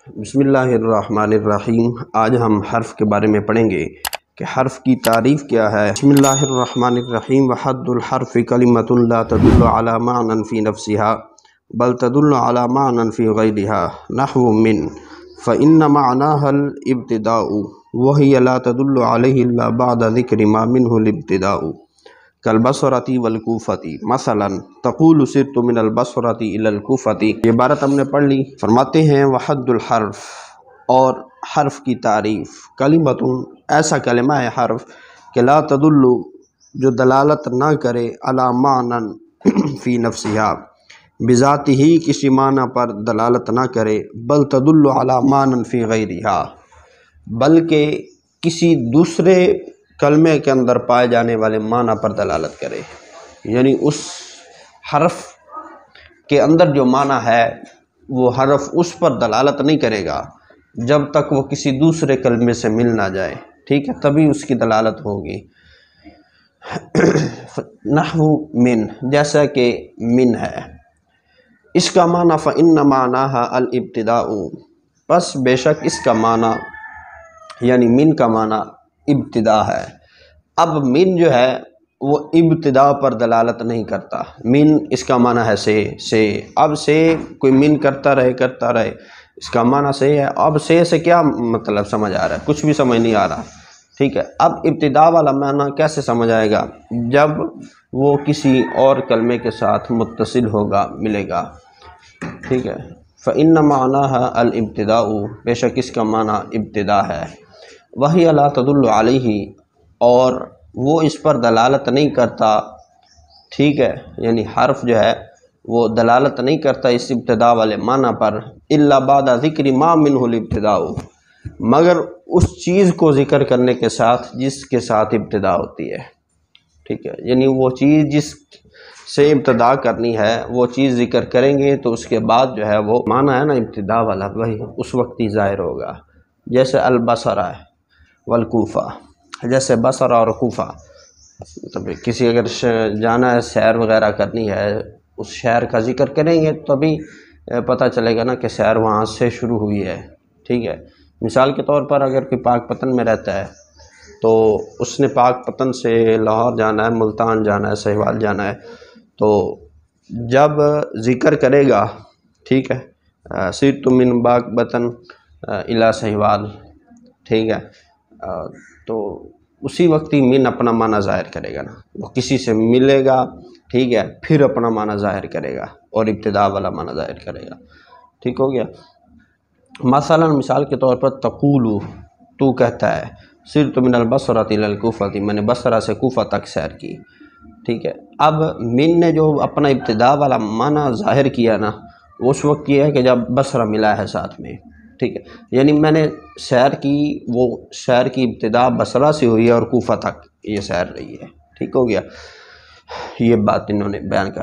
بسم اللہ الرحمن الرحیم۔ آج ہم حرف کے بارے میں پڑھیں گے کہ حرف کی تعریف کیا ہے۔ بسم اللہ الرحمن الرحیم۔ وحد الحرف کلمۃ لا تدل علی معنی فی نفسها بل تدل علی معنی فی غیرها نحو من فإن معناها الابتداء وهي لا تدل علیہ الا بعد ذکر ما منه الابتداء کالبصرۃ والکوفۃ مثلا تقول سرت من البصرۃ الی الکوفۃ۔ یہ عبارت ہم نے پڑھ لی۔ فرماتے ہیں وحد الحرف، اور حرف کی تعریف، کلمۃ ایسا کلمہ ہے حرف کہ لا تدل جو دلالت نہ کرے علی معنی فی نفسها بذات ہی کسی معنی پر دلالت نہ کرے، بل تدل علی معنی فی غیرہا بلکہ کسی دوسرے کلمے کے اندر پائے جانے والے معنی پر دلالت کرے، یعنی اس حرف کے اندر جو معنی ہے وہ حرف اس پر دلالت نہیں کرے گا جب تک وہ کسی دوسرے کلمے سے مل نہ جائے، ٹھیک ہے، تبھی اس کی دلالت ہوگی۔ نحو من، جیسا کہ من ہے، اس کا معنی فإن معناها الابتداء، پس بے شک اس کا معنی یعنی من کا معنی ابتدا ہے۔ اب من جو ہے وہ ابتدا پر دلالت نہیں کرتا۔ من اس کا معنی ہے سے، اب سے کوئی من کرتا رہے اس کا معنی سے ہے۔ اب سے کیا مطلب سمجھ آ رہا ہے؟ کچھ بھی سمجھ نہیں آ رہا، ٹھیک ہے۔ اب ابتدا والا معنی کیسے سمجھ آئے گا؟ جب وہ کسی اور کلمے کے ساتھ متصل ہوگا، ملے گا، ٹھیک ہے۔ فإن معناها الابتداء، بے شک اس کا معنی ابتدا ہے۔ وہی لا تدل علیہ، اور وہ اس پر دلالت نہیں کرتا، ٹھیک ہے، یعنی حرف جو ہے وہ دلالت نہیں کرتا اس ابتدا والے معنی پر، الا بعد ذکر ما منہ الابتداء، مگر اس چیز کو ذکر کرنے کے ساتھ جس کے ساتھ ابتدا ہوتی ہے، ٹھیک ہے، یعنی وہ چیز جس سے ابتدا کرنی ہے وہ چیز ذکر کریں گے تو اس کے بعد جو ہے وہ معنی ہے نا ابتدا والا، وہی اس وقت ہی ظاہر ہوگا۔ جیسے البصرہ والکوفہ، جیسے بصرہ اور کوفہ، مطلب کسی اگر جانا ہے، سیر وغیرہ کرنی ہے، اس شہر کا ذکر کریں گے تبھی پتہ چلے گا نا کہ سیر وہاں سے شروع ہوئی ہے، ٹھیک ہے۔ مثال کے طور پر اگر کوئی پاک پتن میں رہتا ہے تو اس نے پاک پتن سے لاہور جانا ہے، ملتان جانا ہے، سہیوال جانا ہے، تو جب ذکر کرے گا، ٹھیک ہے، سرت من پاک پتن الی سہیوال، ٹھیک ہے، تو اسی وقت ہی من اپنا معنی ظاہر کرے گا نا، وہ کسی سے ملے گا، ٹھیک ہے، پھر اپنا معنی ظاہر کرے گا اور ابتدا والا معنی ظاہر کرے گا، ٹھیک ہو گیا۔ مثلا مثال کے طور پر تقول، تو کہتا ہے، سرت من البصرۃ الی الکوفۃ، میں نے بصرہ سے کوفہ تک سیر کی، ٹھیک ہے۔ اب من نے جو اپنا ابتدا والا معنی ظاہر کیا نا، اس وقت یہ ہے کہ جب بصرہ ملا ہے ساتھ میں، ٹھیک ہے، یعنی میں نے سیر کی، وہ سیر کی ابتدا بصرہ سے ہوئی ہے اور کوفہ تک یہ سیر رہی ہے، ٹھیک ہو گیا۔ یہ بات انہوں نے بیان کر